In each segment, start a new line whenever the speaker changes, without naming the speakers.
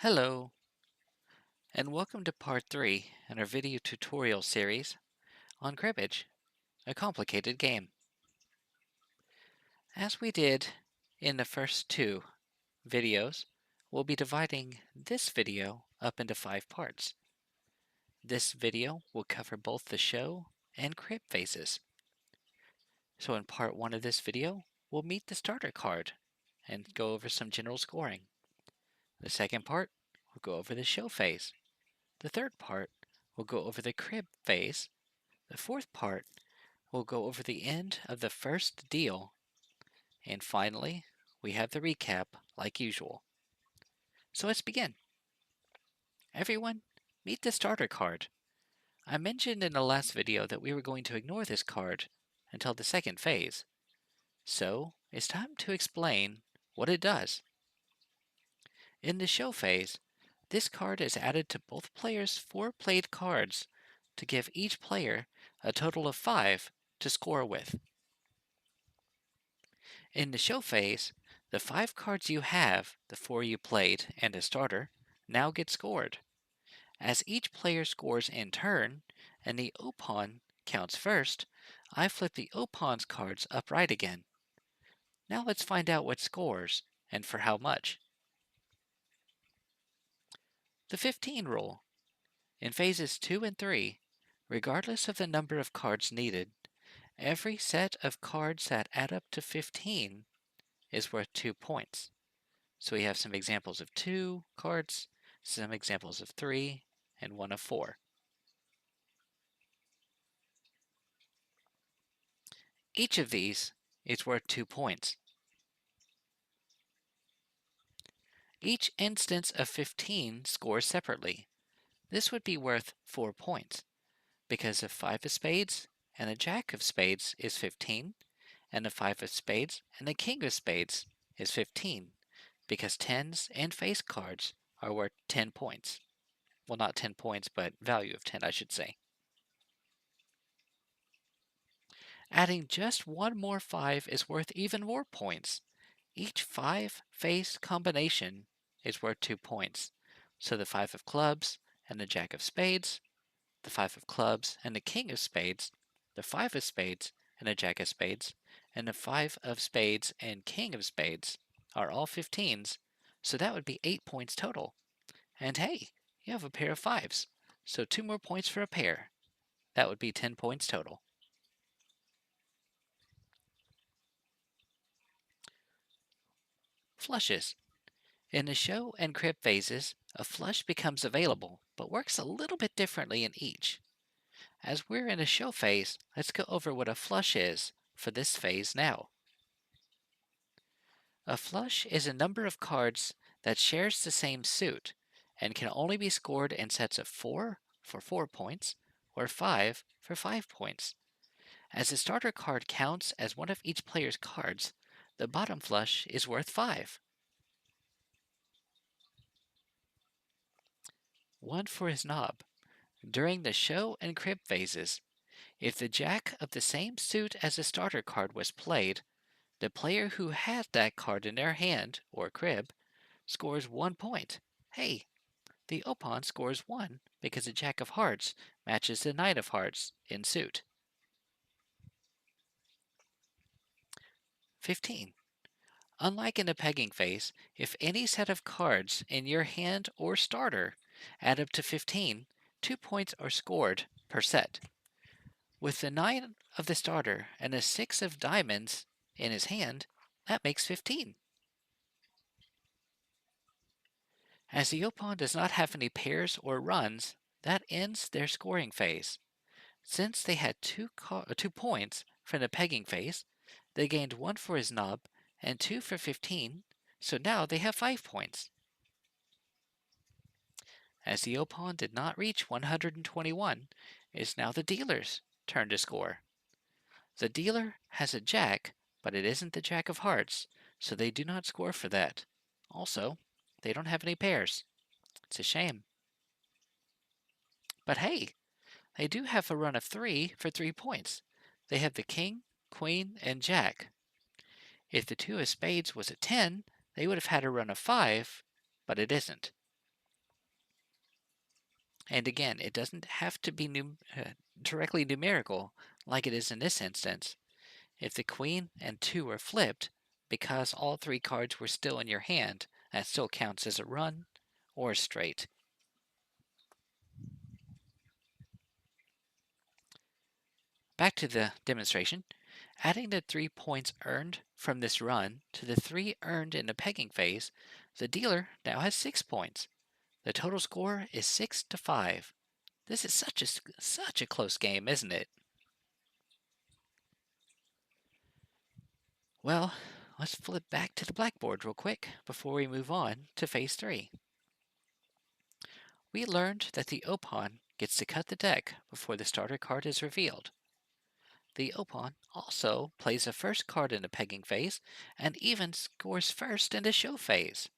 Hello, and welcome to part 3 in our video tutorial series on Cribbage, a complicated game. As we did in the first two videos, we'll be dividing this video up into 5 parts. This video will cover both the show and crib phases. So in part 1 of this video, we'll meet the starter card and go over some general scoring. The second part, we'll go over the show phase. The third part, we'll go over the crib phase. The fourth part, we'll go over the end of the first deal. And finally, we have the recap like usual. So let's begin. Everyone, meet the starter card. I mentioned in the last video that we were going to ignore this card until the second phase. So it's time to explain what it does. In the show phase, this card is added to both players' 4 played cards to give each player a total of 5 to score with. In the show phase, the 5 cards you have, the 4 you played, and a starter, now get scored. As each player scores in turn, and the opon counts first, I flip the opon's cards upright again. Now let's find out what scores, and for how much. The 15 rule. In phases 2 and 3, regardless of the number of cards needed, every set of cards that add up to 15 is worth 2 points. So we have some examples of 2 cards, some examples of 3, and one of 4. Each of these is worth 2 points. Each instance of 15 scores separately. This would be worth 4 points, because a 5 of spades and a jack of spades is 15, and a 5 of spades and a king of spades is 15, because tens and face cards are worth 10 points. Well, not 10 points, but value of 10, I should say. Adding just one more 5 is worth even more points. Each 5 face combination is worth 2 points. So the 5 of clubs and the jack of spades, the 5 of clubs and the king of spades, the 5 of spades and the jack of spades, and the 5 of spades and king of spades are all 15s, so that would be 8 points total. And hey, you have a pair of 5s, so 2 more points for a pair. That would be 10 points total. Flushes. In the show and crib phases, a flush becomes available, but works a little bit differently in each. As we're in a show phase, let's go over what a flush is for this phase now. A flush is a number of cards that shares the same suit and can only be scored in sets of 4 for 4 points or 5 for 5 points. As the starter card counts as one of each player's cards, the bottom flush is worth 5. One for his knob. During the show and crib phases, if the jack of the same suit as the starter card was played, the player who had that card in their hand, or crib, scores 1 point. Hey, the opon scores 1 because the jack of hearts matches the knight of hearts in suit. 15. Unlike in the pegging phase, if any set of cards in your hand or starter add up to 15, 2 points are scored per set. With the 9 of the starter and a 6 of diamonds in his hand, that makes 15. As the opon does not have any pairs or runs, that ends their scoring phase. Since they had 2 points from the pegging phase, they gained 1 for his knob and 2 for 15, so now they have 5 points. As the opon did not reach 121, it is now the dealer's turn to score. The dealer has a jack, but it isn't the jack of hearts, so they do not score for that. Also, they don't have any pairs. It's a shame. But hey, they do have a run of 3 for 3 points. They have the king, queen, and jack. If the 2 of spades was a 10, they would have had a run of 5, but it isn't. And again, it doesn't have to be directly numerical like it is in this instance. If the queen and 2 are flipped, because all 3 cards were still in your hand, that still counts as a run or a straight. Back to the demonstration. Adding the 3 points earned from this run to the 3 earned in the pegging phase, the dealer now has 6 points. The total score is 6-5. This is such a close game, isn't it? Well, let's flip back to the blackboard real quick before we move on to phase 3. We learned that the opon gets to cut the deck before the starter card is revealed. The opon also plays the first card in the pegging phase and even scores first in the show phase.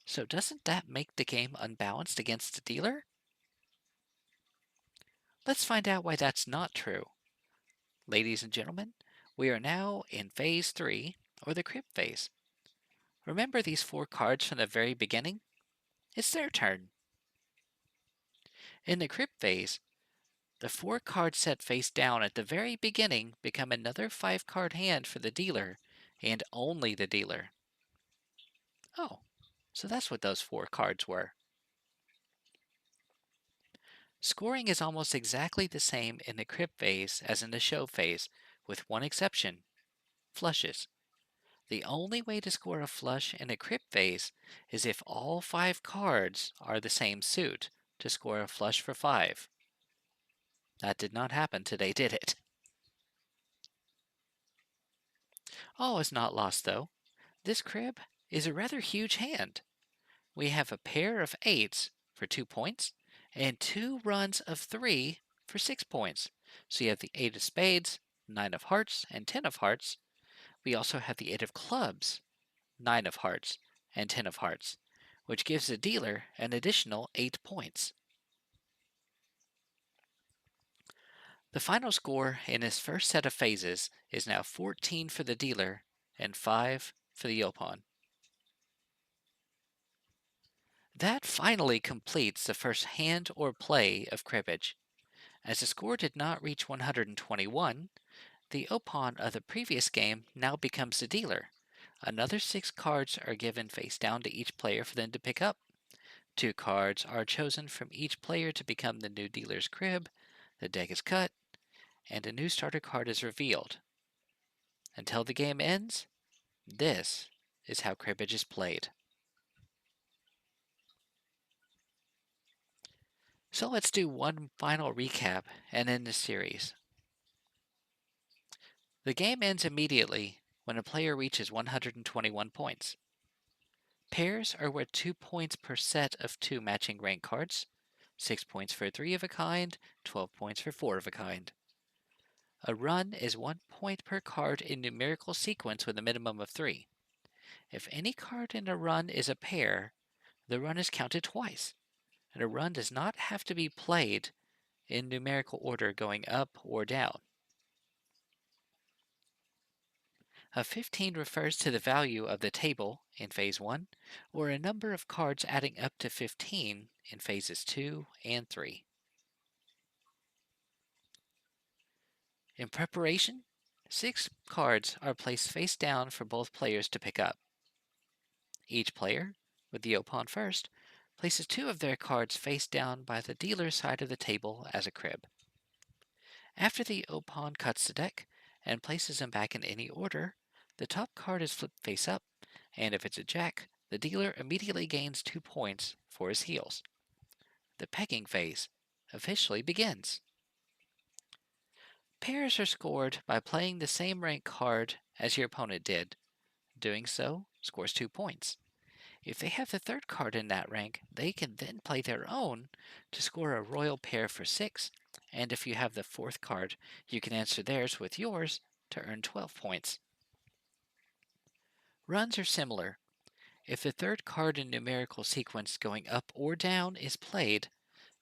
So doesn't that make the game unbalanced against the dealer? Let's find out why that's not true. Ladies and gentlemen, we are now in phase 3, or the crib phase. Remember these 4 cards from the very beginning? It's their turn. In the crib phase, the 4 cards set face down at the very beginning become another 5 card hand for the dealer, and only the dealer. Oh, so that's what those 4 cards were. Scoring is almost exactly the same in the crib phase as in the show phase, with one exception: flushes. The only way to score a flush in a crib phase is if all 5 cards are the same suit to score a flush for 5. That did not happen today, did it? All is not lost though. This crib is a rather huge hand. We have a pair of 8s for 2 points and 2 runs of 3 for 6 points. So you have the 8 of spades, 9 of hearts, and 10 of hearts. We also have the 8 of clubs, 9 of hearts, and 10 of hearts, which gives the dealer an additional 8 points. The final score in his first set of phases is now 14 for the dealer and 5 for the opon. That finally completes the first hand or play of cribbage. As the score did not reach 121, the opon of the previous game now becomes the dealer. Another 6 cards are given face down to each player for them to pick up. 2 cards are chosen from each player to become the new dealer's crib. The deck is cut, and a new starter card is revealed. Until the game ends, this is how cribbage is played. So let's do one final recap and end the series. The game ends immediately when a player reaches 121 points. Pairs are worth 2 points per set of 2 matching rank cards, 6 points for 3 of a kind, 12 points for 4 of a kind. A run is 1 point per card in numerical sequence with a minimum of 3. If any card in a run is a pair, the run is counted twice, and a run does not have to be played in numerical order going up or down. A 15 refers to the value of the table in phase 1, or a number of cards adding up to 15 in phases 2 and 3. In preparation, 6 cards are placed face down for both players to pick up. Each player, with the opon first, places 2 of their cards face down by the dealer's side of the table as a crib. After the opon cuts the deck and places them back in any order, the top card is flipped face up, and if it's a jack, the dealer immediately gains 2 points for his heels. The pegging phase officially begins. Pairs are scored by playing the same rank card as your opponent did. Doing so scores 2 points. If they have the third card in that rank, they can then play their own to score a royal pair for 6, and if you have the fourth card, you can answer theirs with yours to earn 12 points. Runs are similar. If the third card in numerical sequence going up or down is played,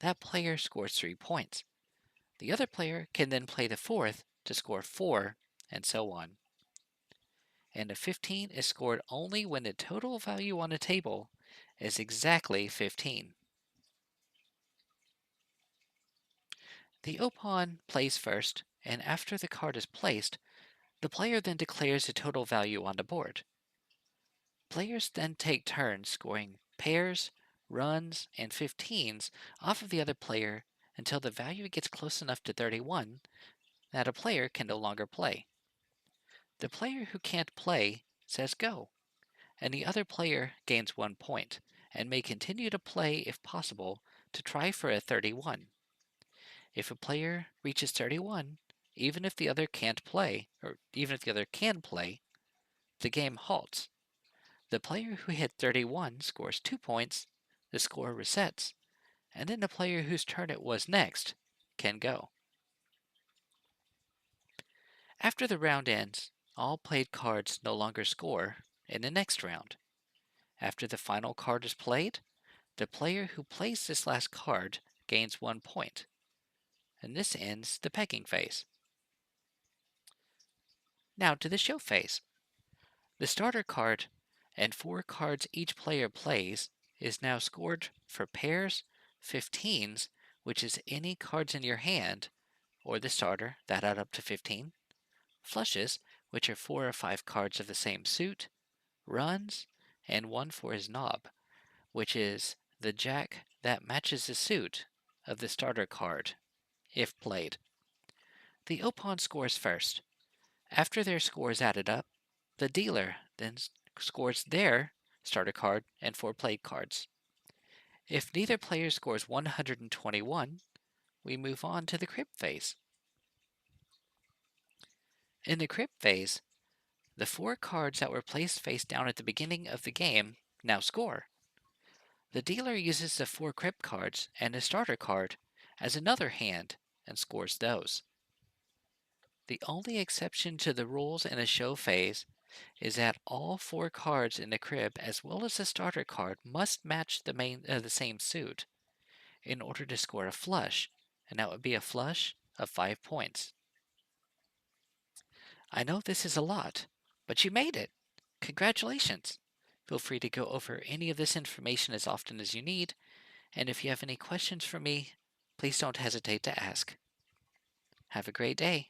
that player scores 3 points. The other player can then play the fourth to score 4, and so on. And a 15 is scored only when the total value on a table is exactly 15. The opon plays first, and after the card is placed, the player then declares a total value on the board. Players then take turns scoring pairs, runs, and 15s off of the other player until the value gets close enough to 31 that a player can no longer play. The player who can't play says go, and the other player gains 1 point and may continue to play if possible to try for a 31. If a player reaches 31, even if the other can't play, or even if the other can play, the game halts. The player who hit 31 scores 2 points, the score resets, and then the player whose turn it was next can go. After the round ends, all played cards no longer score in the next round. After the final card is played, the player who plays this last card gains 1 point, and this ends the pegging phase. Now to the show phase. The starter card and 4 cards each player plays is now scored for pairs, 15s, which is any cards in your hand, or the starter that add up to 15, flushes, which are 4 or 5 cards of the same suit, runs, and 1 for his knob, which is the jack that matches the suit of the starter card, if played. The opon scores first. After their score is added up, the dealer then scores their starter card and 4 played cards. If neither player scores 121, we move on to the crib phase. In the crib phase, the 4 cards that were placed face down at the beginning of the game now score. The dealer uses the 4 crib cards and a starter card as another hand and scores those. The only exception to the rules in a show phase is that all 4 cards in the crib as well as the starter card must match the same suit in order to score a flush, and that would be a flush of 5 points. I know this is a lot, but you made it! Congratulations! Feel free to go over any of this information as often as you need, and if you have any questions for me, please don't hesitate to ask. Have a great day.